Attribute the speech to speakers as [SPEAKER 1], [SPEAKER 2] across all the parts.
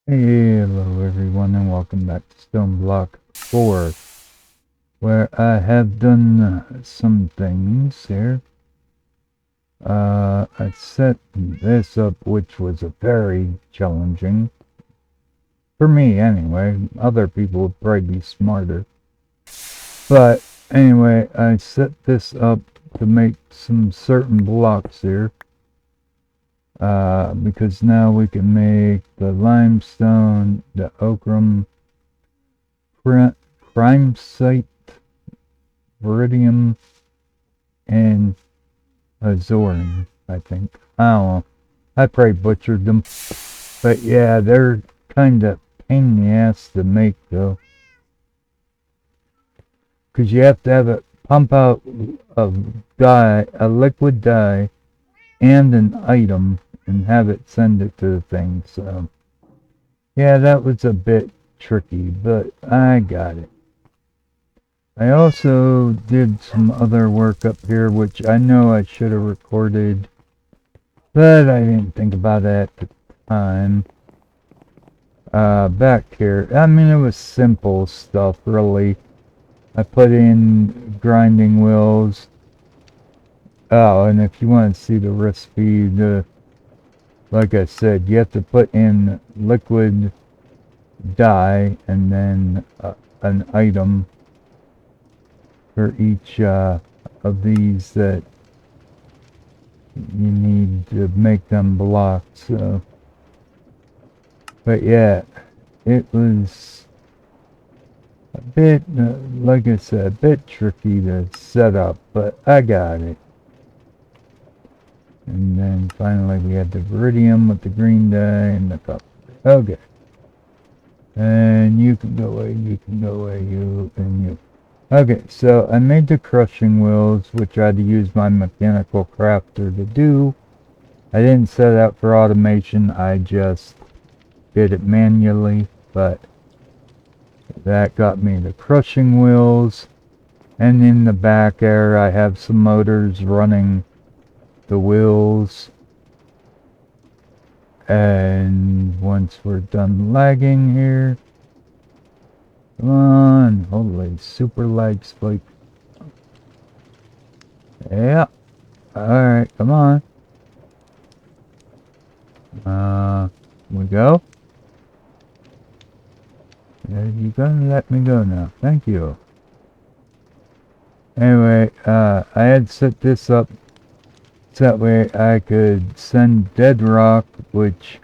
[SPEAKER 1] Hey, hello everyone and welcome back to Stoneblock 4, where I have done some things here. I set this up, which was a very challenging, for me anyway. Other people would probably be smarter. But anyway, I set this up to make some certain blocks here. Because now we can make the limestone, the ochre, crime site, Viridium, and Azorin, I think. I don't know. I probably butchered them. But yeah, they're kind of pain in the ass to make, though. Because you have to have it pump out a dye, a liquid dye, and an item, and have it send it to the thing. So, yeah, that was a bit tricky, but I got it. I also did some other work up here, which I know I should have recorded, but I didn't think about it at the time. Back here, I mean, it was simple stuff, really. I put in grinding wheels. Oh, and if you want to see the recipe, like I said, you have to put in liquid dye and then an item for each of these that you need to make them blocks. So, but yeah, it was a bit, like I said, a bit tricky to set up, but I got it. And then finally we had the Viridium with the green dye and the copper. Okay. And you can go away, you can go away, you and you. Okay, so I made the crushing wheels, which I had to use my mechanical crafter to do. I didn't set it up for automation, I just did it manually, but that got me the crushing wheels. And in the back there I have some motors running the wheels. And once we're done lagging here, come on, holy super lag spike. Yeah, alright, come on. We go. You're gonna let me go now. Thank you. Anyway, I had set this up so that way I could send dead rock, which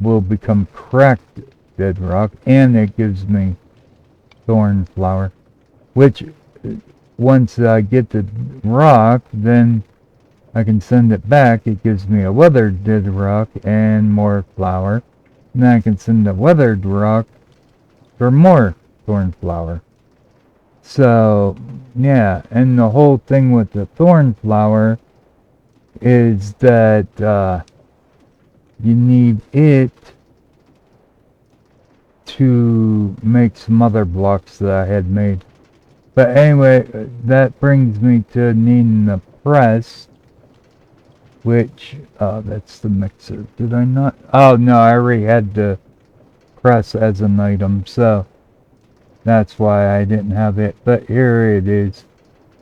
[SPEAKER 1] will become cracked dead rock, and it gives me thorn flower, which once I get the rock, then I can send it back. It gives me a weathered dead rock and more flower. And then I can send a weathered rock for more thorn flower. So, yeah, and the whole thing with the thorn flower is that you need it to make some other blocks that I had made. But anyway, that brings me to needing the press, which, that's the mixer. Did I not? Oh, no, I already had the press as an item, so that's why I didn't have it. But here it is.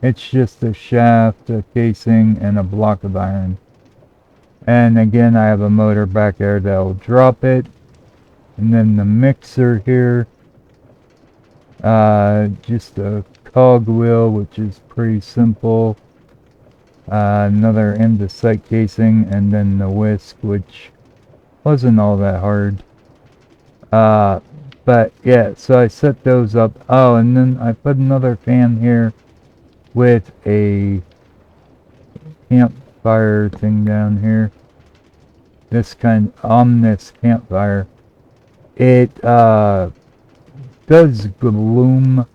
[SPEAKER 1] It's just a shaft, a casing, and a block of iron. And again, I have a motor back there that'll drop it. And then the mixer here, just a cog wheel, which is pretty simple. Another andesite casing, and then the whisk, which wasn't all that hard. But yeah, so I set those up. Oh, and then I put another fan here with a campfire thing down here. This kind, Omnis campfire. It does gloom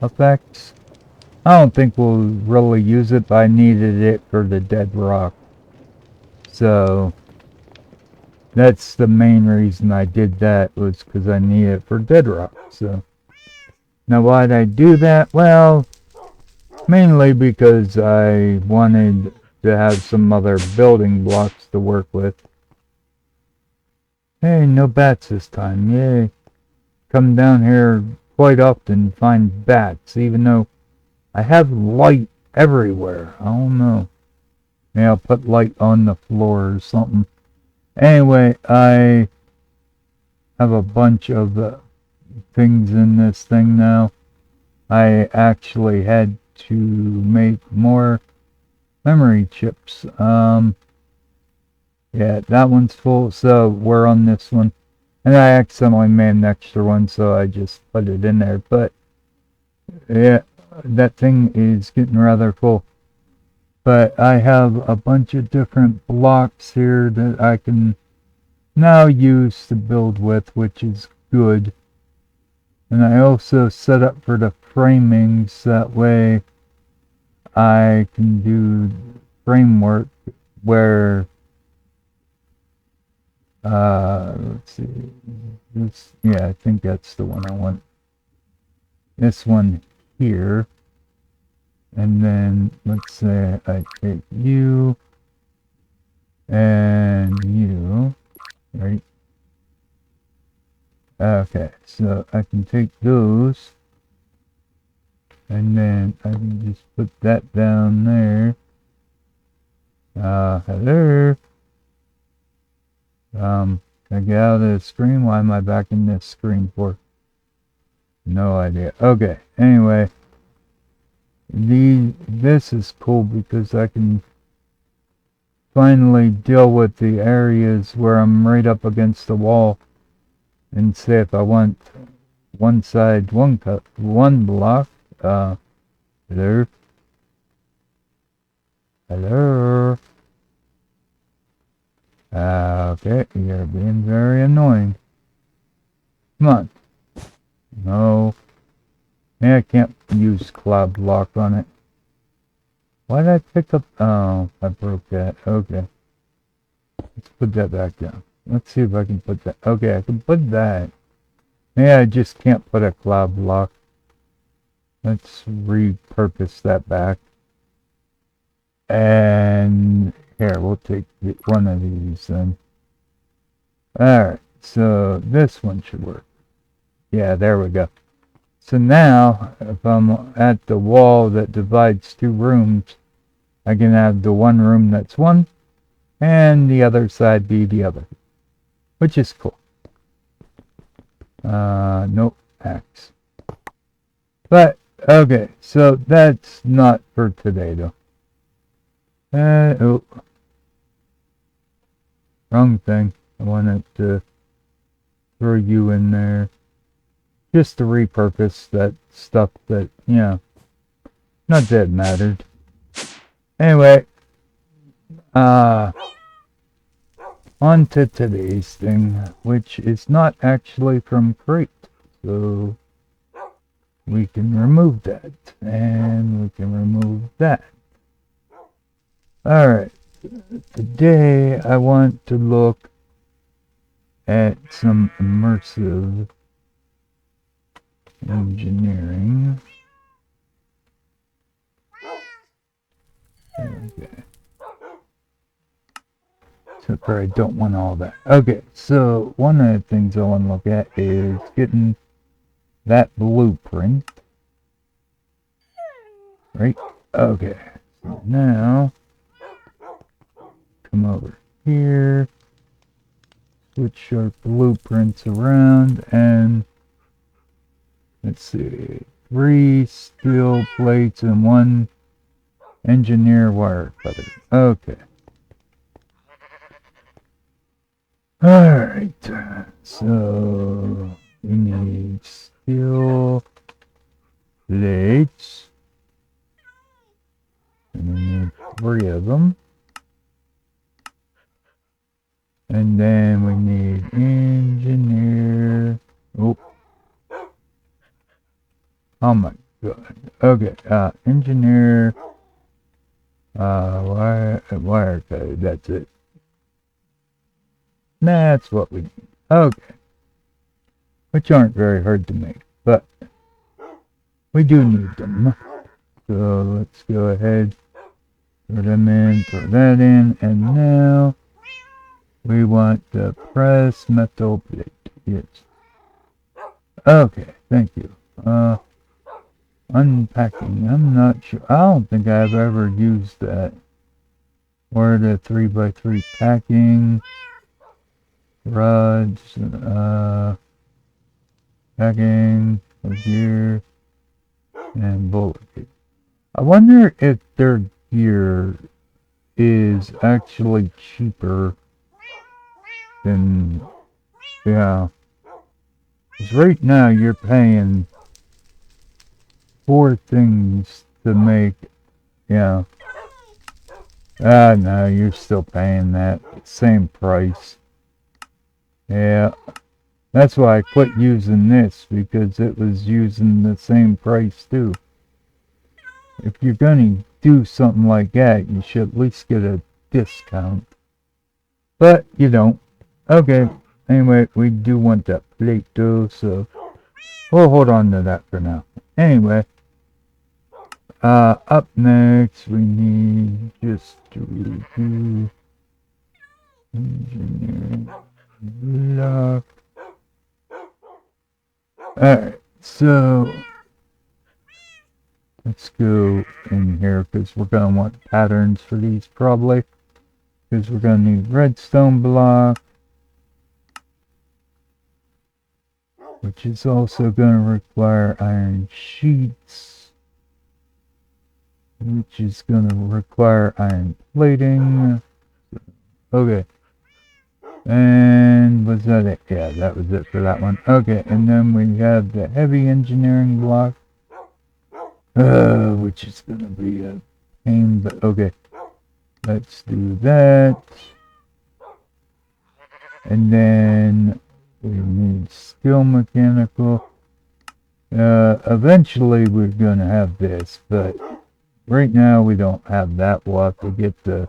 [SPEAKER 1] effects. I don't think we'll really use it, but I needed it for the dead rock. So that's the main reason I did that, was because I need it for dead rock. So now why'd I do that? Well, mainly because I wanted to have some other building blocks to work with. Hey, no bats this time. Yay. Come down here quite often to find bats, even though I have light everywhere. I don't know. Maybe I'll put light on the floor or something. Anyway, I have a bunch of things in this thing now. I actually had to make more memory chips. Yeah, that one's full, so we're on this one. And I accidentally made an extra one, so I just put it in there. But, yeah, that thing is getting rather full. But I have a bunch of different blocks here that I can now use to build with, which is good. And I also set up for the framings, that way I can do framework where let's see, this, yeah, I think that's the one I want. This one here, and then let's say I take you and you, right? Okay, so I can take those, and then I can just put that down there. Hello. Can I get out of the screen? Why am I back in this screen for? No idea. Okay, anyway. This is cool because I can finally deal with the areas where I'm right up against the wall and say if I want one side, one block. Hello? Hello? Okay, you're being very annoying. Come on. No. I can't use cloud block on it. Why did I pick up? Oh, I broke that. Okay. Let's put that back down. Let's see if I can put that. Okay, I can put that. Yeah, I just can't put a cloud block. Let's repurpose that back. And here, we'll take one of these then. Alright, so this one should work. Yeah, there we go. So now, if I'm at the wall that divides two rooms, I can have the one room that's one, and the other side be the other, which is cool. Nope, X. But, okay, so that's not for today, though. Oh. Wrong thing. I wanted to throw you in there. Just to repurpose that stuff that, you know, not that it mattered. Anyway, on to today's thing, which is not actually from crate. So we can remove that, and we can remove that. Alright, today I want to look at some immersive engineering. Okay. Except for I don't want all that. Okay, so one of the things I want to look at is getting that blueprint. Right? Okay. So now, come over here, switch our blueprints around, and let's see, 3 steel plates and 1 engineer wire cutter. Okay. Alright, so we need steel plates, and we need 3 of them, and then we need engineer. Oh my god. Okay, engineer wire cutter, that's it. That's what we need. Okay. Which aren't very hard to make, but we do need them. So let's go ahead, throw them in, throw that in, and now We want the press metal plate. Yes. Okay, thank you. Unpacking. I'm not sure. I don't think I've ever used that. Or the 3x3 packing. Rods. Packing. Gear. And bullet. I wonder if their gear is actually cheaper than, yeah. Because right now you're paying 4 things to make, yeah. No, you're still paying that same price. Yeah. That's why I quit using this, because it was using the same price too. If you're gonna do something like that, you should at least get a discount. But you don't. Okay. Anyway, we do want that plate though, so we'll hold on to that for now. Anyway, up next we need just to do engineering block. Alright, so let's go in here because we're going to want patterns for these probably. Because we're going to need redstone block, which is also going to require iron sheets, which is going to require iron plating. Okay. And was that it? Yeah, that was it for that one. Okay, and then we have the heavy engineering block, which is going to be a pain, but okay. Let's do that. And then we need skill mechanical. Eventually we're going to have this, but right now we don't have that. We'll have to get the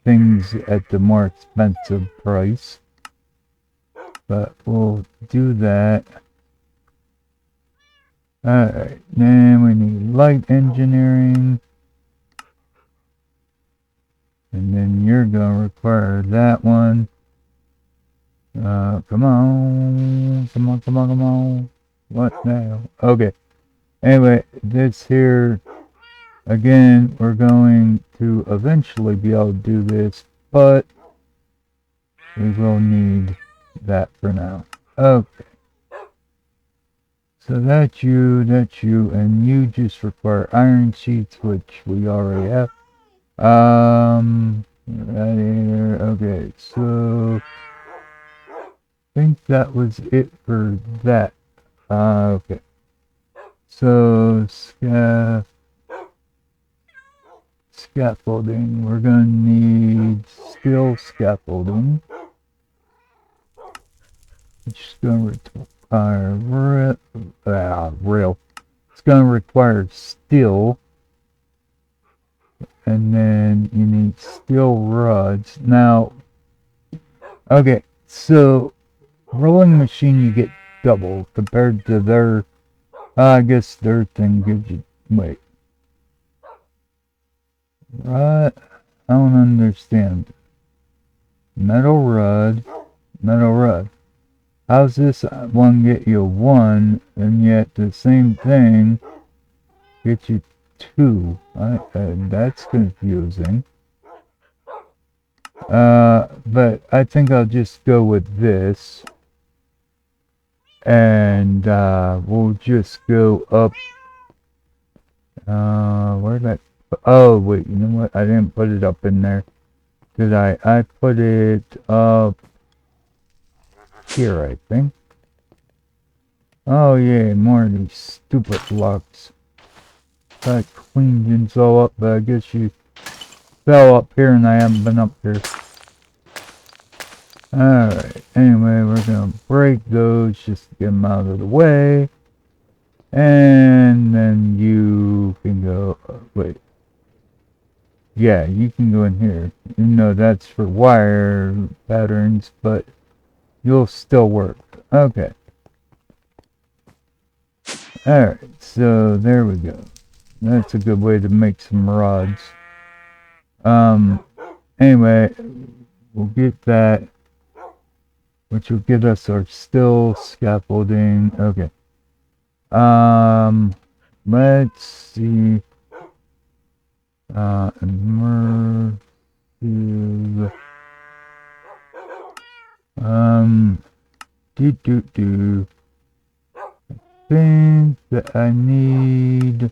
[SPEAKER 1] things at the more expensive price. But we'll do that. Alright, then we need light engineering. And then you're going to require that one. Come on. Come on, come on, come on. What now? Okay. Anyway, this here, again, we're going to eventually be able to do this, but we will need that for now. Okay. So that's you, and you just require iron sheets, which we already have. Radiator, okay, so I think that was it for that. Okay. So, scaffolding. We're gonna need steel scaffolding, which is gonna require rail. It's gonna require steel, and then you need steel rods. Now, okay, so rolling machine you get double compared to their. I guess their thing gives you. Wait. Right. I don't understand. Metal rod. Metal rod. How's this one get you 1 and yet the same thing gets you 2? That's confusing. But I think I'll just go with this. And we'll just go up. Where did I? Oh wait, you know what? I didn't put it up in there, did I? I put it up here, I think. Oh yeah, more of these stupid blocks. I cleaned these all up, but I guess you fell up here and I haven't been up here. Alright, anyway, we're gonna break those just to get them out of the way. And then you can go, wait. Yeah, you can go in here. You know that's for wire patterns, but you'll still work. Okay. Alright, so there we go. That's a good way to make some rods. Anyway, we'll get that, which will get us our steel scaffolding. Okay. Let's see. Immersive. Do. Think that I need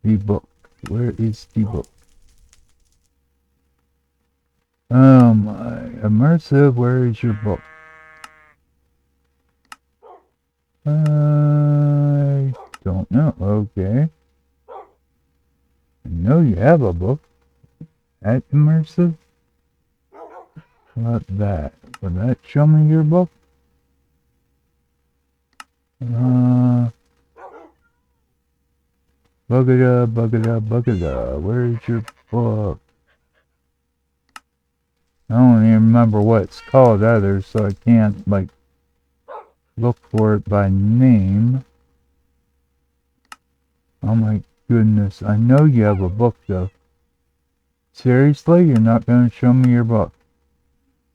[SPEAKER 1] the book. Where is the book? Oh my. Immersive, where is your book? I don't know. Okay. I know you have a book at Immersive. How about that? Will that show me your book? Bugada. Where's your book? I don't even remember what it's called either, so I can't, like, look for it by name. Oh my goodness. I know you have a book, though. Seriously? You're not going to show me your book?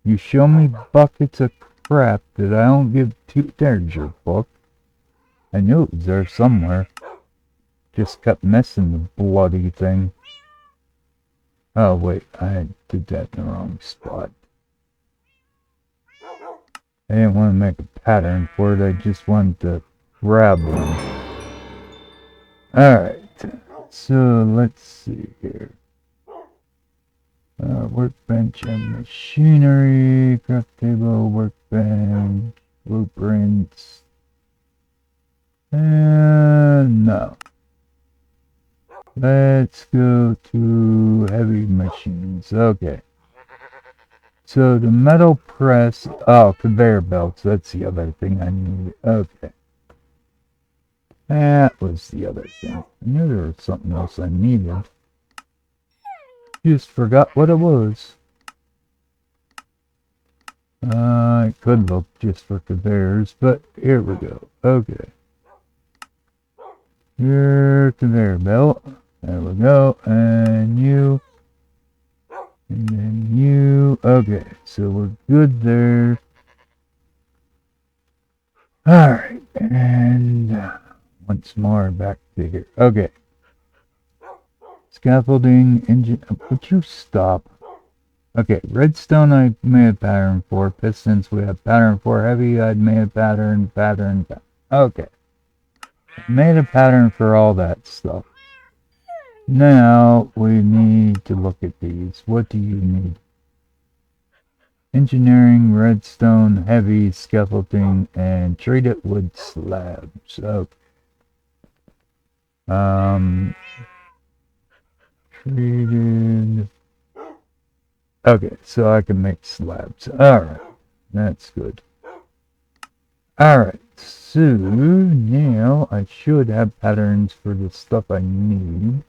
[SPEAKER 1] You show me buckets of crap that I don't give two. There's your book. I knew it was there somewhere. Just kept missing the bloody thing. Oh wait, I did that in the wrong spot. I didn't want to make a pattern for it, I just wanted to grab one. Alright, so let's see here. Workbench and machinery, craft table, workbench, blueprints. And no. Let's go to heavy machines. Okay. So the metal press, conveyor belts, that's the other thing I need. Okay. That was the other thing. I knew there was something else I needed. Just forgot what it was. It could look just for conveyors, but here we go. Okay. Your conveyor belt. There we go. And you. And then you. Okay, so we're good there. Alright, and once more back to here. Okay. Scaffolding, engine. Would you stop? Okay, redstone I made a pattern for. Pistons we have pattern for. Heavy I made a pattern. Okay. Made a pattern for all that stuff. Now we need to look at these. What do you need? Engineering, redstone, heavy, scaffolding, and treated wood slabs. Okay. Treated. Okay, so I can make slabs. Alright, that's good. Alright, so now I should have patterns for the stuff I need.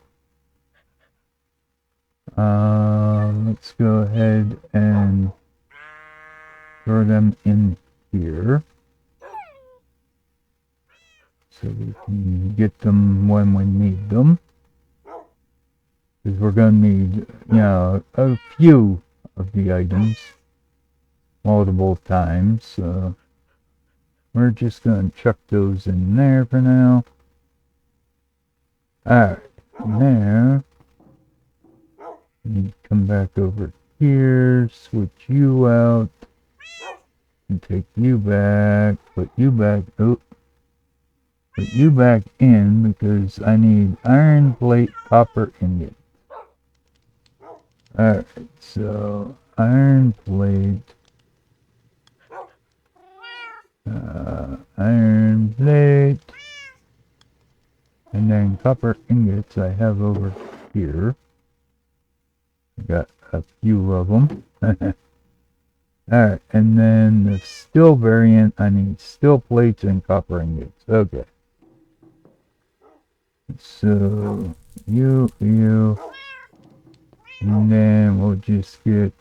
[SPEAKER 1] Let's go ahead and throw them in here. So we can get them when we need them. Because we're going to need, you know, a few of the items multiple times. So we're just going to chuck those in there for now. Alright, now you come back over here, switch you out, and take you back, put you back, put you back in because I need iron plate, copper ingot. Alright, so iron plate, and then copper ingots I have over here. Got a few of them. Alright, and then the steel variant, I need steel plates and copper ingots. Okay. So, you, and then we'll just get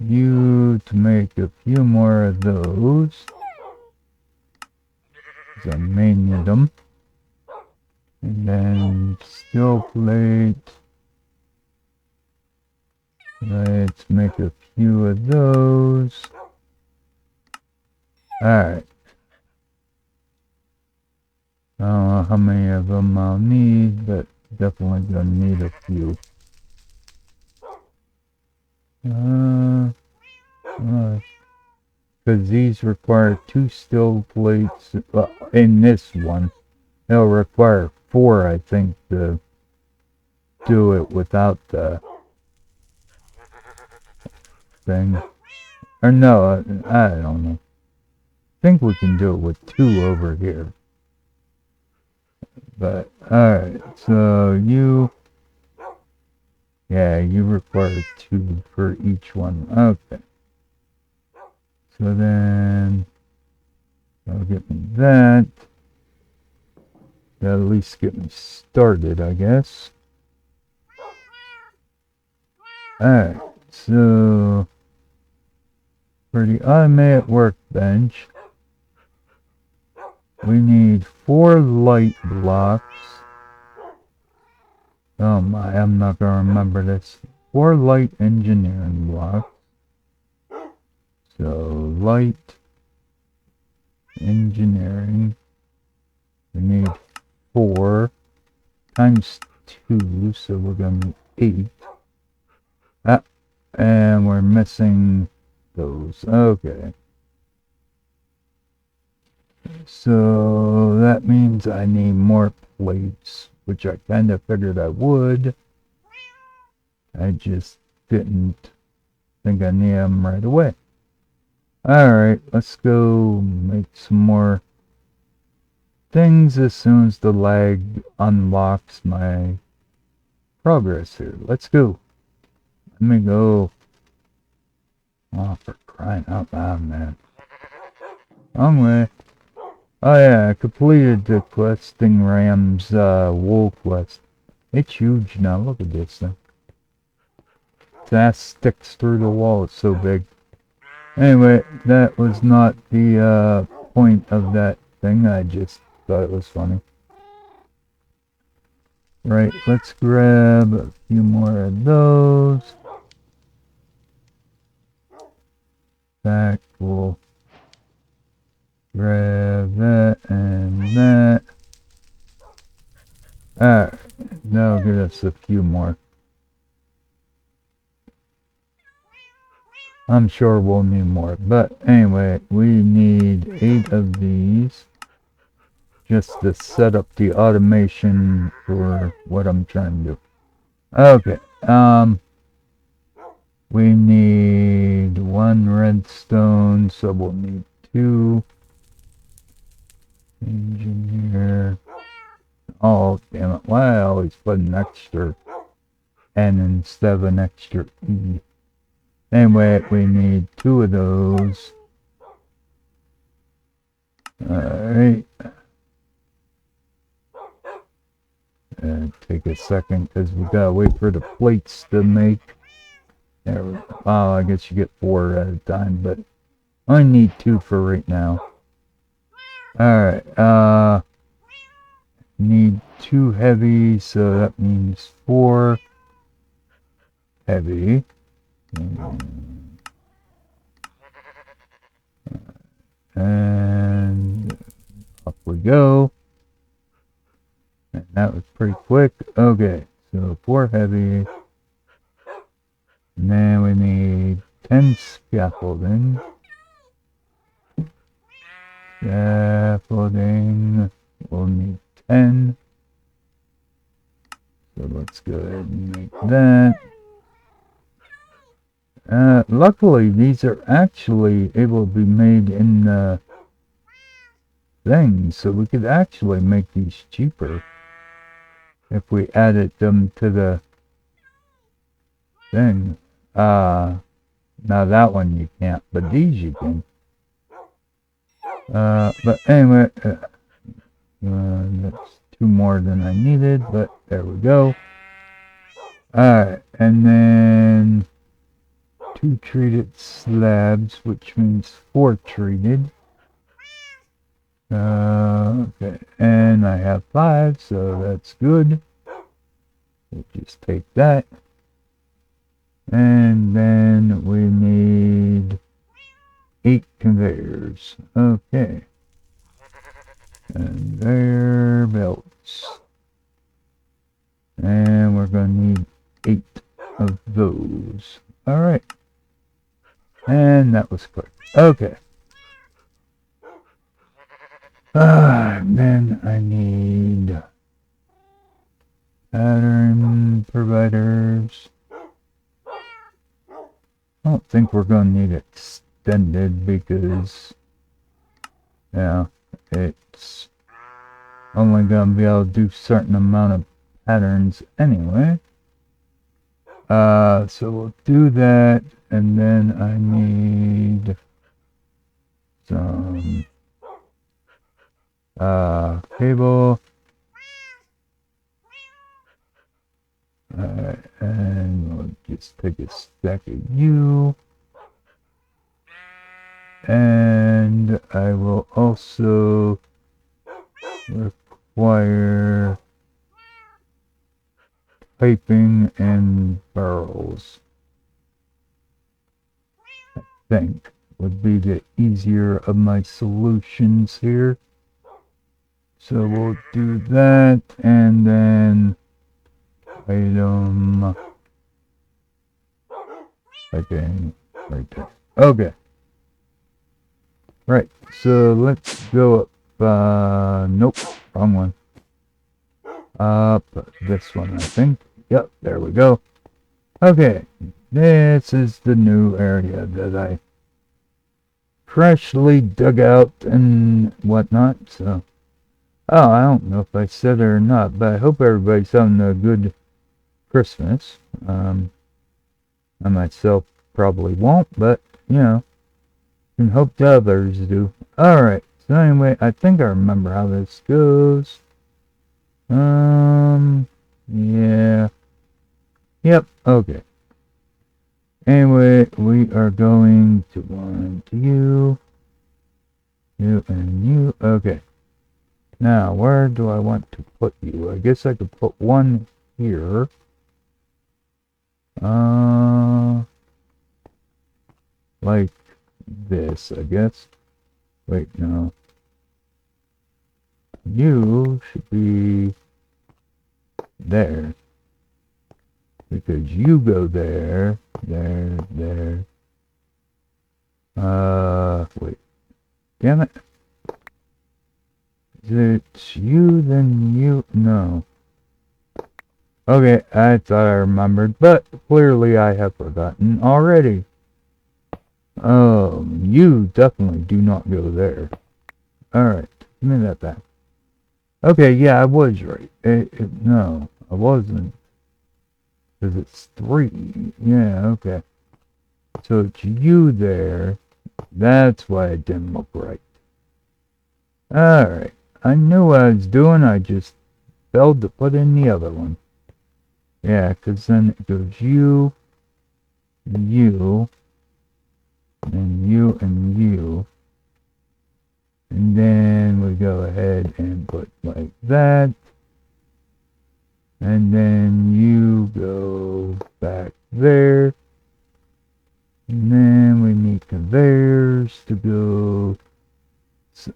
[SPEAKER 1] you to make a few more of those. Because I may need them. And then steel plate. Let's make a few of those. Alright. I don't know how many of them I'll need, but definitely gonna need a few. Because these require 2 steel plates. In this one, it'll require 4, I think, to do it without the thing. Or no, I don't know. I think we can do it with 2 over here. But, alright, so you... Yeah, you require 2 for each one. Okay. So then... That'll get me that. That'll at least get me started, I guess. Alright, so... For the automated workbench, we need 4 light blocks. Oh my, I'm not gonna remember this. 4 light engineering blocks. So, light engineering. We need 4 times 2, so we're gonna need 8. Ah, and we're missing those. Okay. So that means I need more plates, which I kind of figured I would. I just didn't think I need them right away. Alright, let's go make some more things as soon as the lag unlocks my progress here. Let's go. Let me go. Oh, for crying out loud, man. Wrong way. Oh yeah, I completed the questing Ram's wool quest. It's huge now, look at this thing. Its ass sticks through the wall, it's so big. Anyway, that was not the point of that thing, I just thought it was funny. Right, let's grab a few more of those. Back, we'll grab that and that. Alright, that'll give us a few more. I'm sure we'll need more, but anyway, we need 8 of these just to set up the automation for what I'm trying to do. Okay, we need 1 redstone, so we'll need 2. Engineer. Oh, damn it. Why I always put an extra N instead of an extra E? Anyway, we need 2 of those. Alright. Take a second because we gotta wait for the plates to make. There we go. Oh, I guess you get 4 at a time, but I need 2 for right now. Alright, need 2 heavy, so that means 4 heavy. And up we go. And that was pretty quick. Okay, so 4 heavy. And then we need 10 scaffolding. Scaffolding. We'll need 10. So let's go ahead and make that. Luckily, these are actually able to be made in the thing, so we could actually make these cheaper if we added them to the thing. Now that one you can't, but these you can. But anyway, that's 2 more than I needed, but there we go. Alright, and then 2 treated slabs, which means 4 treated. Okay, and I have 5, so that's good. We'll just take that. And then we need 8 conveyors. Okay. Conveyor belts. And we're going to need 8 of those. Alright. And that was quick. Okay. Then I need pattern providers. I don't think we're going to need extended because, yeah, it's only going to be able to do certain amount of patterns anyway. So we'll do that, and then I need some cable. And we'll just take a stack of you. And I will also require piping and barrels. I think would be the easier of my solutions here. So we'll do that, and then item piping right there. Okay. Right, so let's go up, nope, wrong one. Up this one, I think. Yep, there we go. Okay, this is the new area that I freshly dug out and whatnot, so. Oh, I don't know if I said it or not, but I hope everybody's having a good Christmas. I myself probably won't, but, you know, can hope the others do. Alright, so anyway, I think I remember how this goes. Yeah. Yep, okay. Anyway, we are going to want you and you. Okay. Now, where do I want to put you? I guess I could put one here. Like this, I guess. Wait, no. You should be there. Because you go there, there. Wait. Damn it. If it's you, then you, no. Okay, I thought I remembered, but clearly I have forgotten already. You definitely do not go there. Alright, give me that back. Okay, yeah, I was right. No, I wasn't. Because it's 3. Yeah, okay. So it's you there. That's why it didn't look right. Alright. I knew what I was doing. I just failed to put in the other one. Yeah, because then it goes you, and you, and you, and you. And then we go ahead and put like that. And then you go back there. And then we need conveyors to go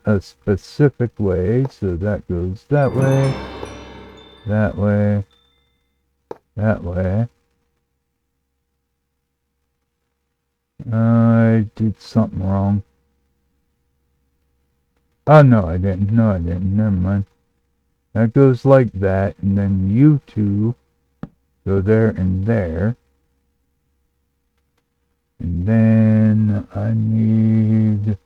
[SPEAKER 1] a specific way. So that goes that way, that way, that way. I did something wrong. Oh, no, I didn't. No, I didn't. Never mind. That goes like that, and then you two go there and there. And then I need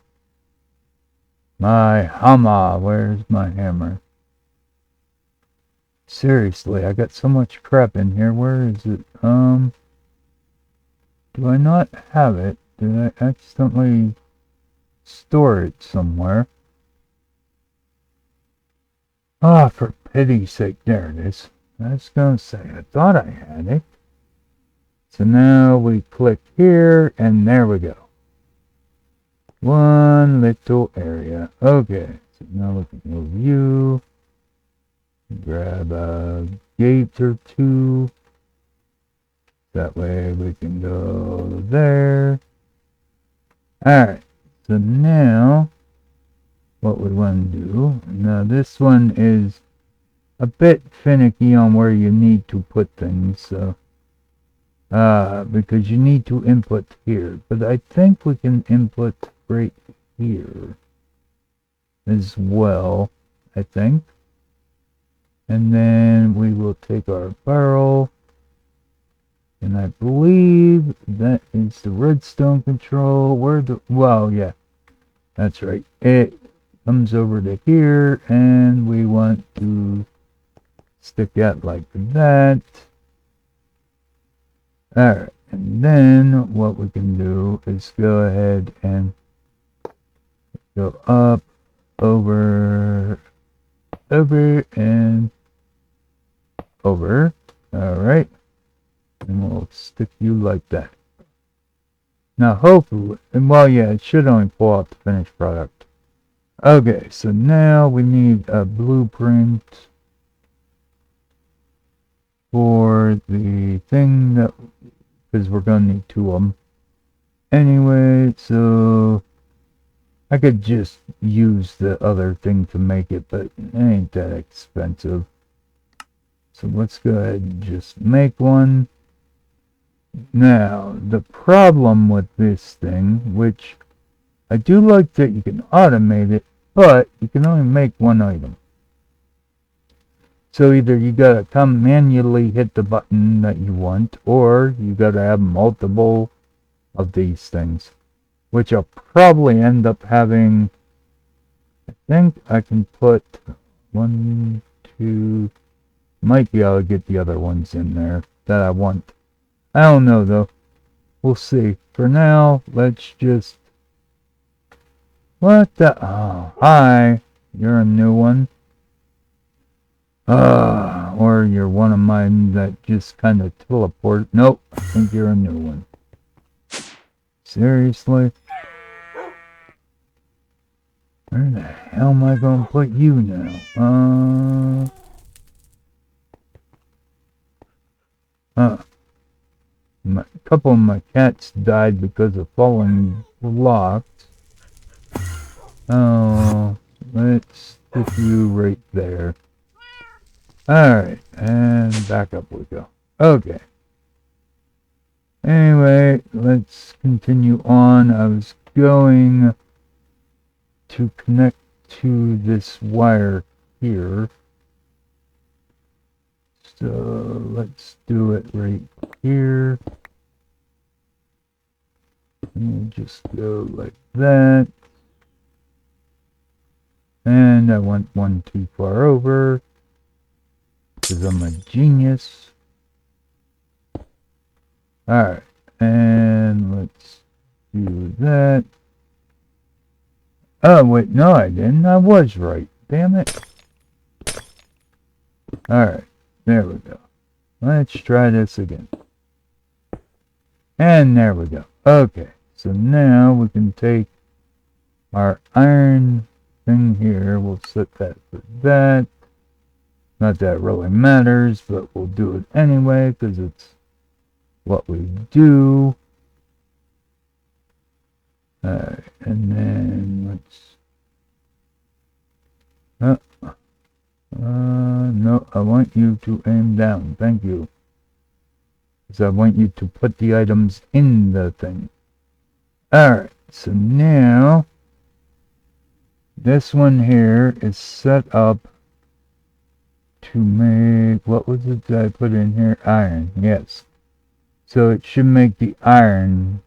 [SPEAKER 1] my hammer. Where's my hammer? Seriously, I got so much crap in here. Where is it? Do I not have it? Did I accidentally store it somewhere? Ah, for pity's sake, there it is. I was gonna say, I thought I had it. So now we click here, and there we go. One little area. Okay, so now we can go view. Grab a gate or two. That way we can go there. Alright, so now what we want to do, now this one is a bit finicky on where you need to put things, so because you need to input here, but I think we can input right here as well, I think. And then we will take our barrel, and I believe that is the redstone control. Well, yeah, that's right. It comes over to here, and we want to stick that like that. Alright, and then what we can do is go ahead and go up, over, and over. Alright, and we'll stick you like that. Now hopefully, well yeah, it should only pull out the finished product. Okay, so now we need a blueprint for the thing that, because we're gonna need two of them anyway, so I could just use the other thing to make it, but it ain't that expensive. So let's go ahead and just make one. Now, the problem with this thing, which I do like that you can automate it, but you can only make one item. So either you gotta come manually hit the button that you want, or you gotta have multiple of these things, which I'll probably end up having. I think I can put 1, 2, might be able to get the other ones in there that I want. I don't know though. We'll see. For now, let's just... What the... Oh, hi. You're a new one. Or you're one of mine that just kind of teleport. Nope, I think you're a new one. Seriously? Where the hell am I going to put you now? A couple of my cats died because of falling blocks. Oh, let's stick you right there. Alright, and back up we go. Okay. Anyway, let's continue on. I was going to connect to this wire here. So let's do it right here. And just go like that. And I went one too far over, because I'm a genius. Alright, and let's do that. Oh, wait, no I didn't. I was right. Damn it. Alright, there we go. Let's try this again. And there we go. Okay, so now we can take our iron thing here. We'll set that for that. Not that it really matters, but we'll do it anyway, because it's what we do. Alright, and then let's... no, I want you to aim down. Thank you. Because I want you to put the items in the thing. Alright, so now this one here is set up to make, what was it that I put in here? Iron, yes. So it should make the iron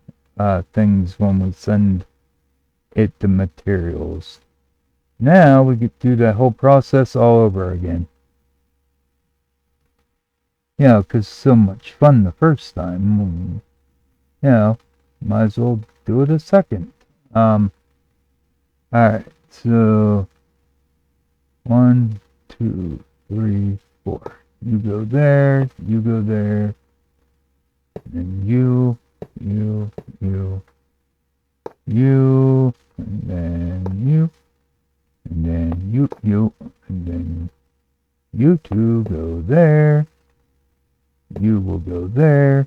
[SPEAKER 1] things when we send it the materials. Now we get to do that whole process all over again. Yeah, because so much fun the first time. You know, might as well do it a second. Alright, so 1, 2, 3, 4. You go there, you go there, and you, and then you, and then you, and then you two go there. You will go there.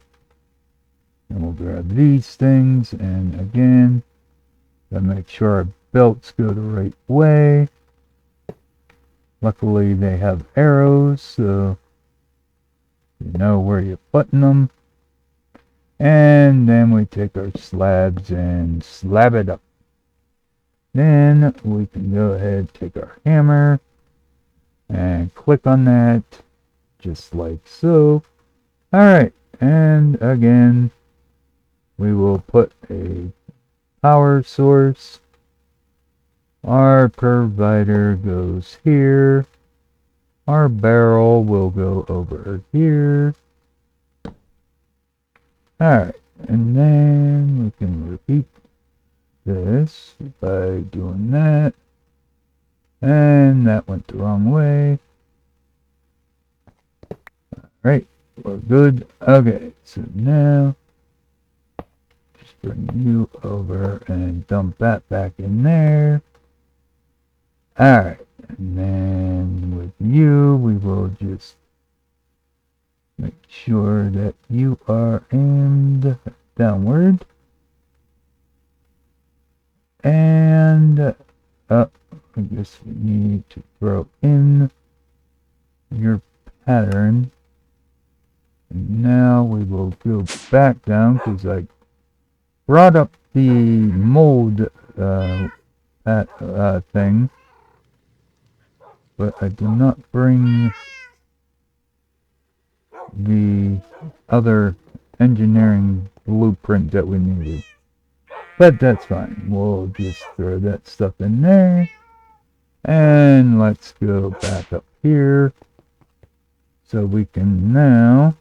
[SPEAKER 1] And we'll grab these things, and again, gotta make sure our belts go the right way. Luckily, they have arrows, so you know where you're putting them. And then we take our slabs and slab it up. Then we can go ahead, take our hammer, and click on that, just like so. Alright, and again, we will put a power source. Our provider goes here. Our barrel will go over here. Alright, and then we can repeat this by doing that. And that went the wrong way. Alright, we're good. Okay, so now just bring you over and dump that back in there. Alright, and then with you, we will just make sure that you are aimed downward. And up, I guess we need to throw in your pattern. And now we will go back down because I brought up the mold thing, but I did not bring the other engineering blueprint that we needed. But that's fine. We'll just throw that stuff in there. And let's go back up here. So we can now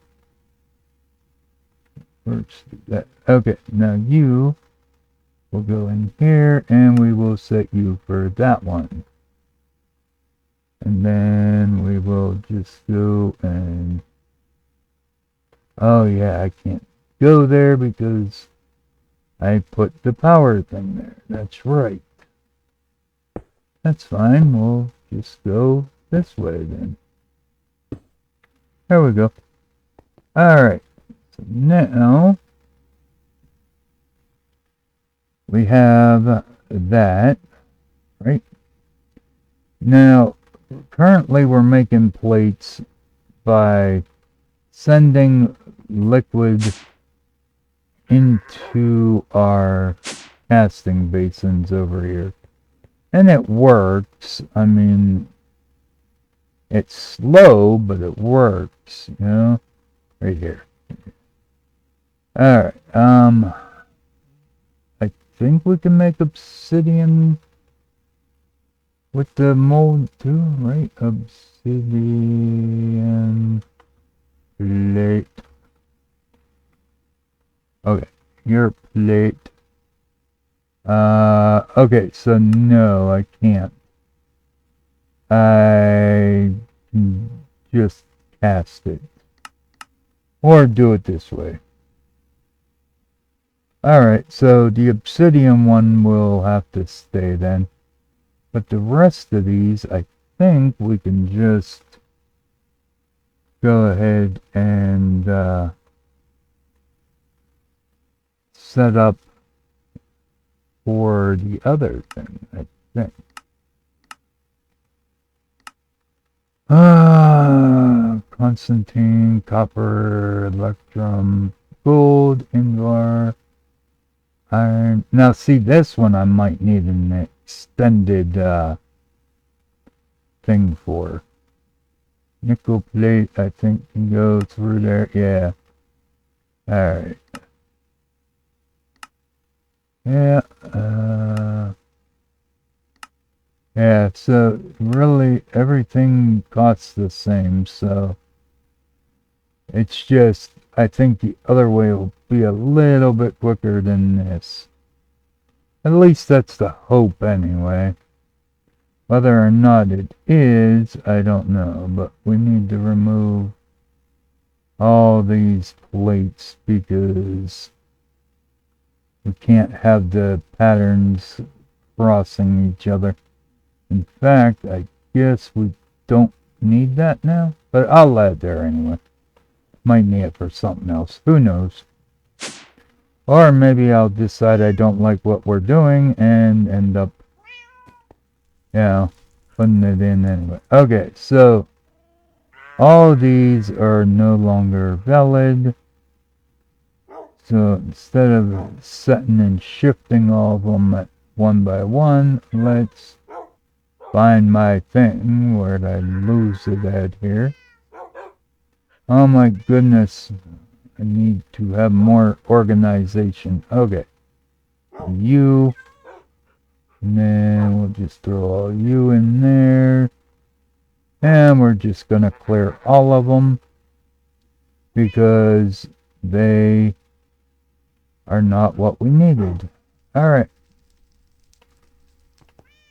[SPEAKER 1] first do that. Okay, now you will go in here and we will set you for that one. And then we will just go and oh yeah, I can't go there because I put the power thing there. That's right. That's fine. We'll just go this way then. There we go. Alright. So now we have that. Right? Now, currently we're making plates by sending liquid into our casting basins over here. And it works. I mean, it's slow, but it works, you know? Right here. Alright, I think we can make obsidian with the mold too, right? Obsidian plate. Okay, your plate. Okay, so no, I can't. I can just cast it. Or do it this way. Alright, so the obsidian one will have to stay then. But the rest of these, I think we can just go ahead and set up for the other thing, I think. Constantine, copper, electrum, gold, invar, iron. Now see, this one I might need an extended thing for. Nickel plate, I think, can go through there. Yeah. Alright. Yeah. Yeah, so really everything costs the same, so it's just, I think the other way will be a little bit quicker than this. At least that's the hope anyway. Whether or not it is, I don't know, but we need to remove all these plates because we can't have the patterns crossing each other. In fact, I guess we don't need that now, but I'll add there anyway. Might need it for something else. Who knows? Or maybe I'll decide I don't like what we're doing and end up, you know, putting it in anyway. Okay, so all of these are no longer valid. So instead of setting and shifting all of them at one by one, let's find my thing. Where did I lose it at here? Oh my goodness. I need to have more organization. Okay. You. And then we'll just throw all you in there. And we're just going to clear all of them because they are not what we needed. Alright.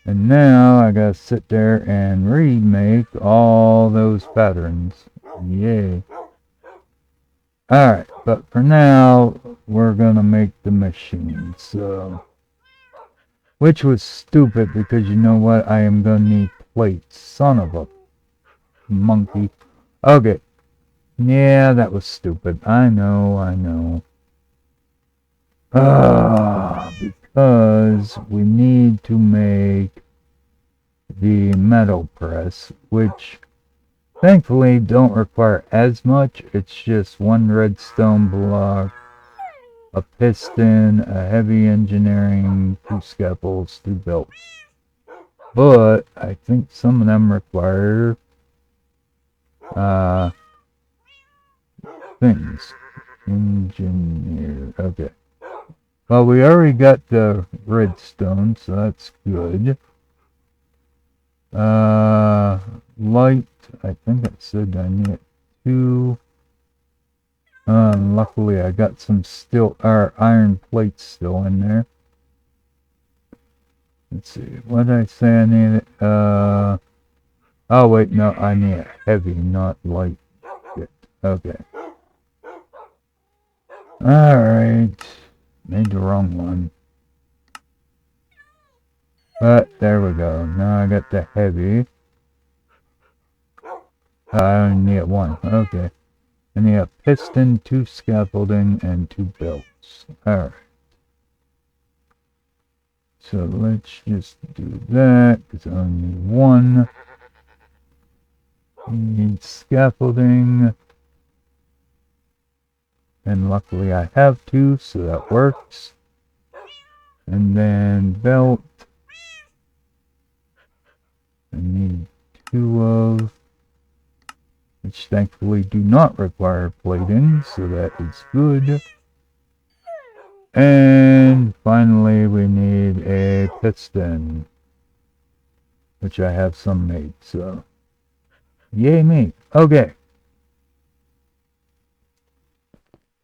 [SPEAKER 1] And now I gotta sit there and remake all those patterns. Yay. Alright, but for now, we're gonna make the machine. So, which was stupid because you know what? I am gonna need plates. Son of a monkey. Okay. Yeah, that was stupid. I know. Because we need to make the metal press, which thankfully don't require as much. It's just one redstone block, a piston, a heavy engineering, 2 scaffolds, 2 belts. But I think some of them require things. Engineer. Okay. Well, we already got the redstone, so that's good. Light. I think I said I need 2. Luckily I got some iron plates still in there. Let's see. What did I say I needed? Oh wait, no, I need a heavy, not light. Shit. Okay. Alright. Made the wrong one. But there we go. Now I got the heavy. I only need 1. Okay. I need a piston, 2 scaffolding, and 2 belts. Alright. So let's just do that, because I only need 1. Need scaffolding. And luckily I have 2, so that works. And then belt. I need 2 of, which thankfully do not require plating, so that is good. And finally we need a piston, which I have some made, so yay me. Okay.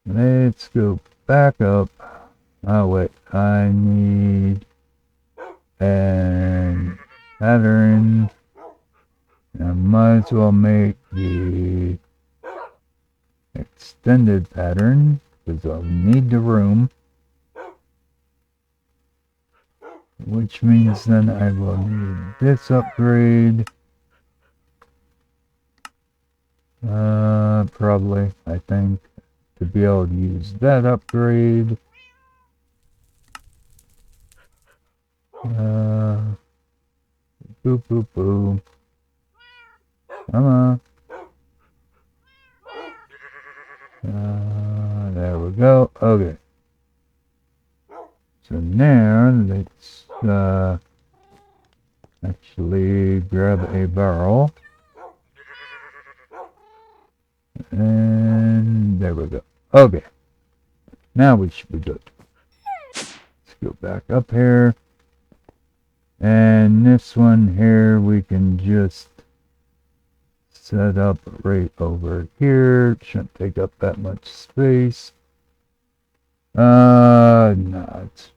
[SPEAKER 1] Let's go back up. Oh wait, I need an pattern. I might as well make the extended pattern because I'll need the room, which means then I will need this upgrade. Probably, I think, to be able to use that upgrade. Boop, boop, boop. Come on. There we go. Okay. So now let's actually grab a barrel. And there we go. Okay. Now we should be good. Let's go back up here. And this one here we can just set up right over here. It shouldn't take up that much space. No, it's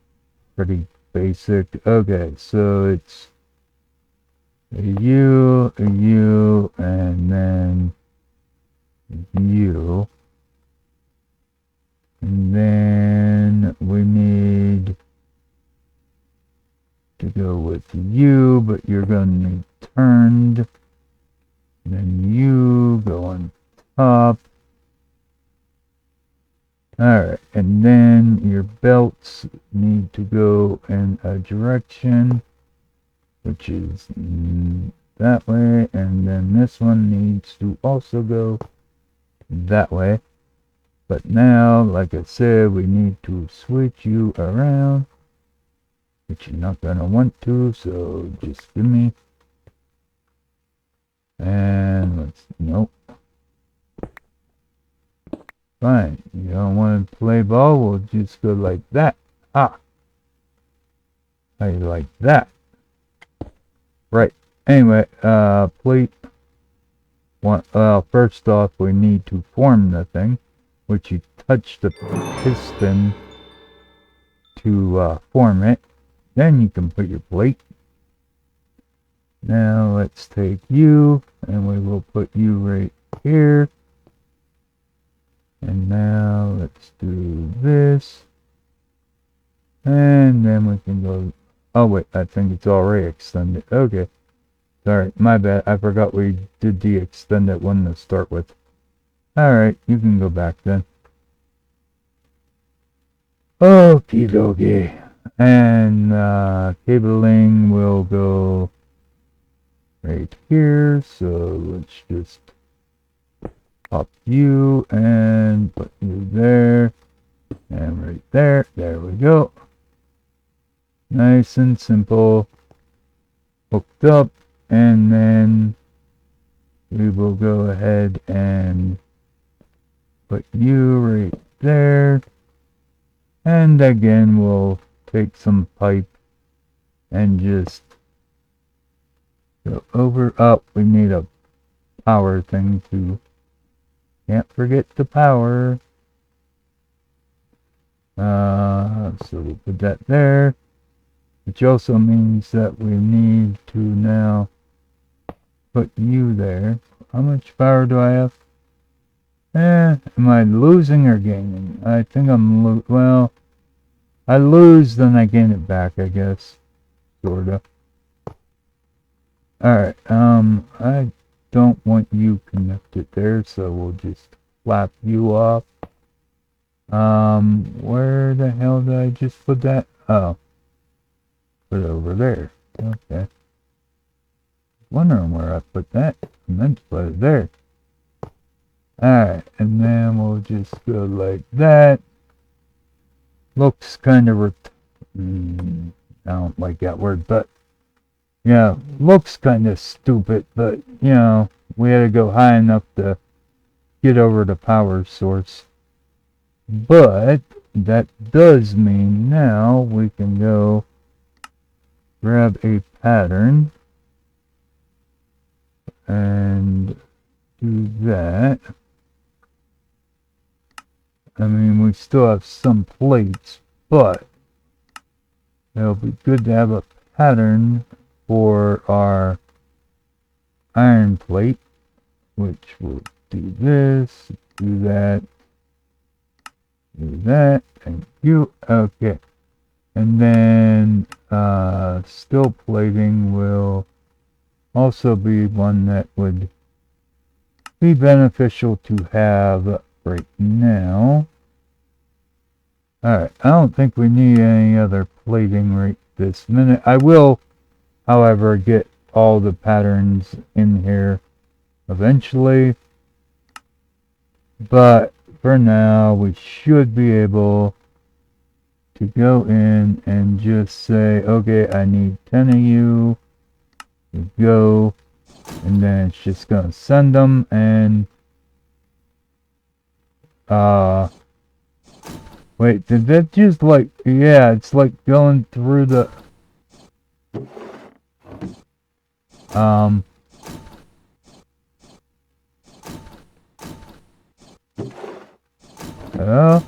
[SPEAKER 1] pretty basic. Okay, so it's a U, and then U. And then we need to go with U, but you're going to need turned. Then you go on top. Alright, and then your belts need to go in a direction, which is that way, and then this one needs to also go that way. But now, like I said, we need to switch you around, which you're not gonna want to, so just give me. And let's, nope. Fine, you don't want to play ball, we'll just go like that. Ah, how you like that? Right. Anyway, plate. First off, we need to form the thing, which you touch the piston to form it. Then you can put your plate. Now let's take you, and we will put you right here. And now let's do this. And then we can go... Oh wait, I think it's already extended. Okay. Sorry, my bad. I forgot we did the extended one to start with. Alright, you can go back then. Okie dokie. And cabling will go right here. So let's just pop you and put you there. And right there. There we go. Nice and simple. Hooked up. And then we will go ahead and put you right there. And again, we'll take some pipe and just go over. Up. We need a power thing too. Can't forget the power. So we'll put that there. Which also means that we need to now put you there. How much power do I have? Am I losing or gaining? I think I'm well, I lose, then I gain it back, I guess. Sorta. Alright, I don't want you connected there, so we'll just flap you off. Where the hell did I just put that? Oh. Put it over there. Okay. Wondering where I put that. I meant to put it there. Alright, and then we'll just go like that. Looks kind of I don't like that word, but yeah, looks kind of stupid, but you know, we had to go high enough to get over the power source. But that does mean now we can go grab a pattern and do that. I mean, we still have some plates, but it'll be good to have a pattern for our iron plate, which will do this, do that, thank you. Okay. And then steel plating will also be one that would be beneficial to have right now. Alright, I don't think we need any other plating right this minute. I will, however, get all the patterns in here eventually. But for now, we should be able to go in and just say, okay, I need 10 of you. Go. And then it's just going to send them, and wait, did that just like, yeah, it's like going through the, hello?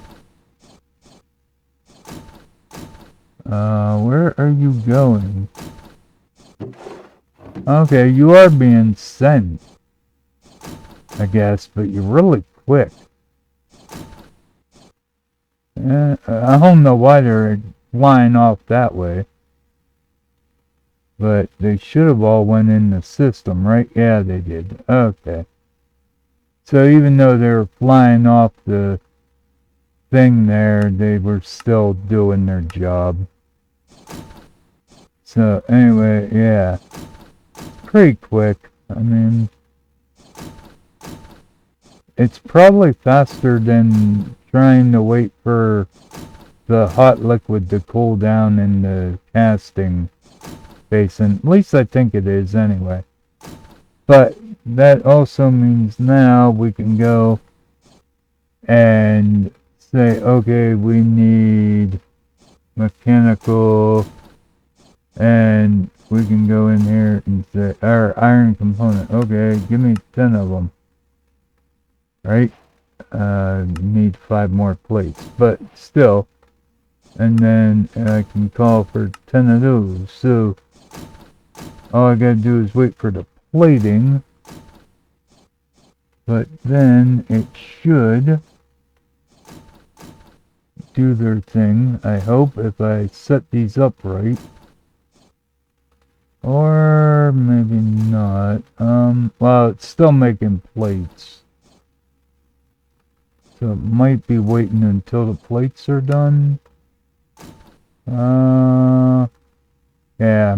[SPEAKER 1] Where are you going? Okay, you are being sent, I guess, but you're really quick. I don't know why they're flying off that way. But they should have all went in the system, right? Yeah, they did. Okay. So even though they were flying off the thing there, they were still doing their job. So anyway, yeah, pretty quick. I mean, it's probably faster than trying to wait for the hot liquid to cool down in the casting basin. At least I think it is anyway. But that also means now we can go and say, okay, we need mechanical, and we can go in here and say, our iron component, okay, give me 10 of them, right? Need 5 more plates, but still, and then I can call for 10 of those, so all I gotta do is wait for the plating, but then it should do their thing, I hope, if I set these up right. Or maybe not. Well, it's still making plates. So it might be waiting until the plates are done. Yeah,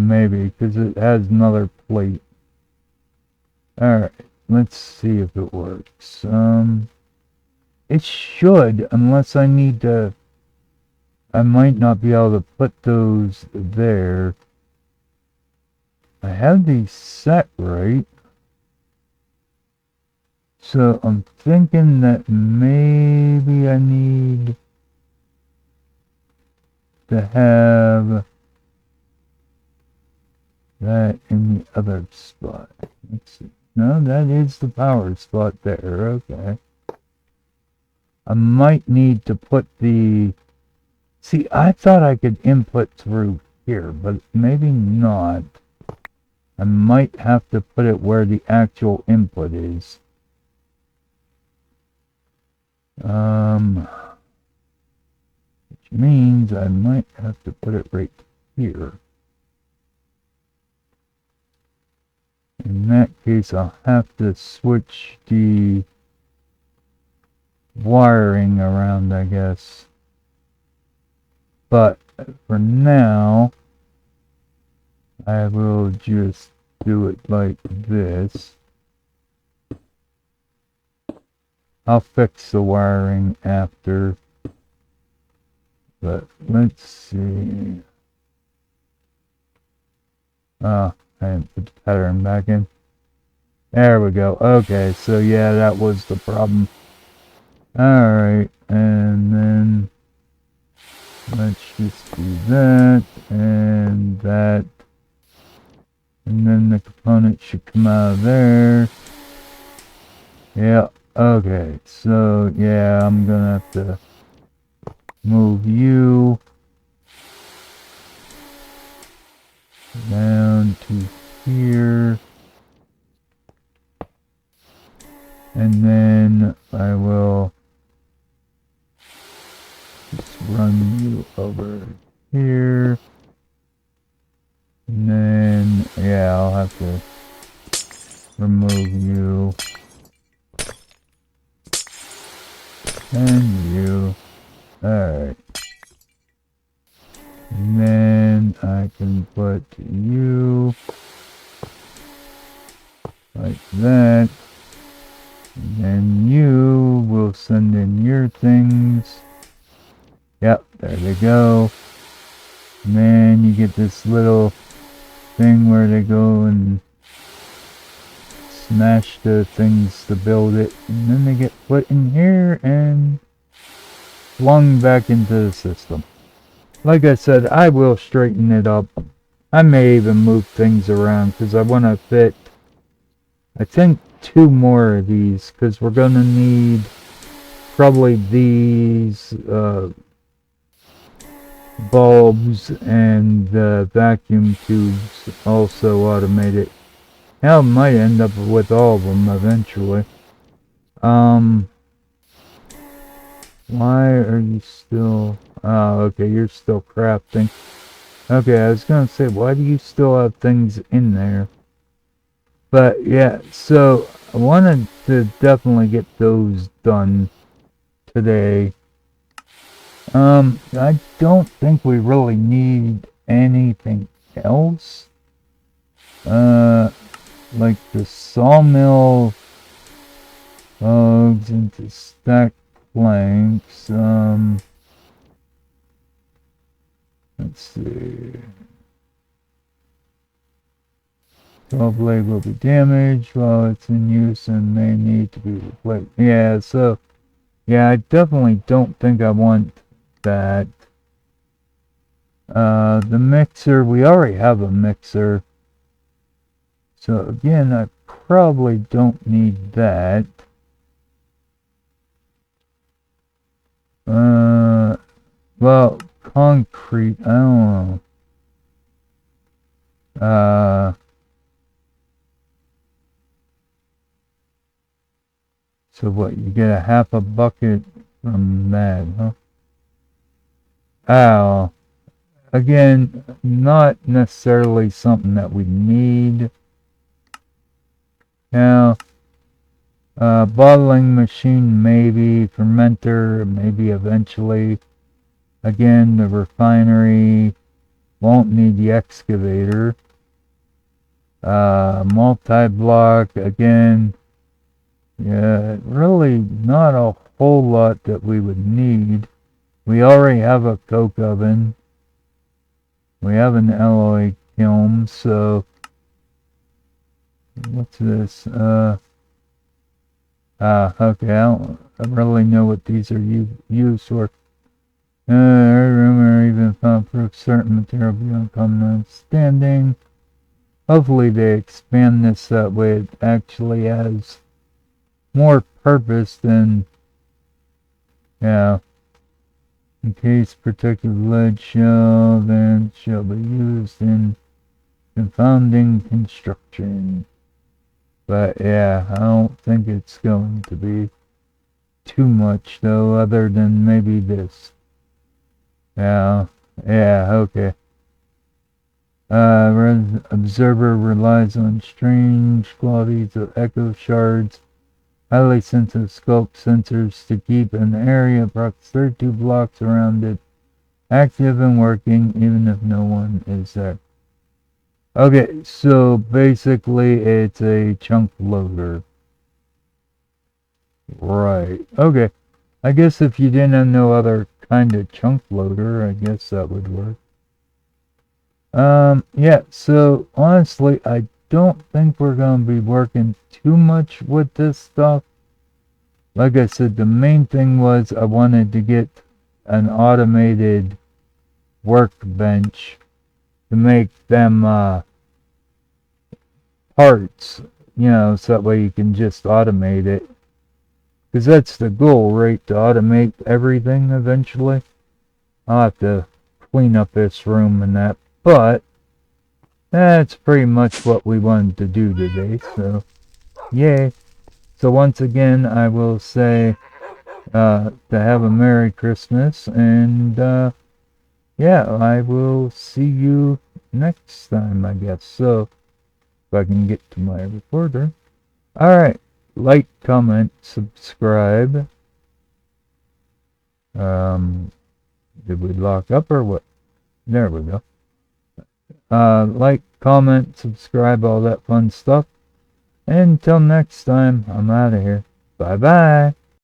[SPEAKER 1] maybe, because it has another plate. Alright, let's see if it works. It should, unless I need to... I might not be able to put those there. I have these set right. So I'm thinking that maybe I need to have that in the other spot. Let's see. No, that is the power spot there. Okay. I might need to put the... See, I thought I could input through here, but maybe not. I might have to put it where the actual input is. Which means I might have to put it right here. In that case, I'll have to switch the wiring around, I guess. But for now, I will just do it like this. I'll fix the wiring after. But let's see. I didn't put the pattern back in. There we go. Okay, so yeah, that was the problem. Alright, and then let's just do that and that. And then the component should come out of there. Yeah, okay, so yeah, I'm gonna have to move you down to here. And then I will just run you over here. And then, yeah, I'll have to remove you. And you. Alright. And then I can put you like that. And then you will send in your things. Yep, there they go. And then you get this little thing where they go and smash the things to build it. And then they get put in here and flung back into the system. Like I said, I will straighten it up. I may even move things around because I want to fit, I think, 2 more of these, because we're going to need probably these bulbs and vacuum tubes also automated. Hell, might end up with all of them eventually. Why are you still... Oh, okay, you're still crafting. Okay, I was gonna say, why do you still have things in there? But yeah, so I wanted to definitely get those done today. I don't think we really need anything else. Like the sawmill logs and to stack planks. Let's see. Saw blade will be damaged while it's in use and may need to be replaced. Yeah, so, yeah, I definitely don't think I want that. The mixer, we already have a mixer. So again, I probably don't need that. Well, concrete, I don't know. So what, you get a half a bucket from that, huh? Oh, again, not necessarily something that we need. Now, bottling machine maybe, fermenter maybe eventually. Again, the refinery won't need the excavator. Multi-block, again, yeah, really not a whole lot that we would need. We already have a coke oven. We have an alloy kiln, so what's this? Okay, I don't really know what these are used for. Every rumor even found proof certain material beyond common understanding. Hopefully they expand this that way it actually has more purpose than, yeah. In case protective lead shell, then shall be used in confounding construction. But yeah, I don't think it's going to be too much though, other than maybe this. Yeah, okay. Observer relies on strange qualities of echo shards, highly sensitive scope sensors to keep an area approximately 32 blocks around it active and working even if no one is there. Okay, so basically it's a chunk loader. Right, okay. I guess if you didn't have no other kind of chunk loader, I guess that would work. Yeah, so honestly, I don't think we're going to be working too much with this stuff. Like I said, the main thing was I wanted to get an automated workbench to make them parts, you know, so that way you can just automate it. Because that's the goal, right? To automate everything eventually. I'll have to clean up this room and that, but that's pretty much what we wanted to do today, so yay. So once again, I will say to have a Merry Christmas, and yeah, I will see you next time, I guess. So if I can get to my recorder. Alright, like, comment, subscribe. Did we lock up or what? There we go. Like, comment, subscribe, all that fun stuff. And until next time, I'm out of here. Bye bye.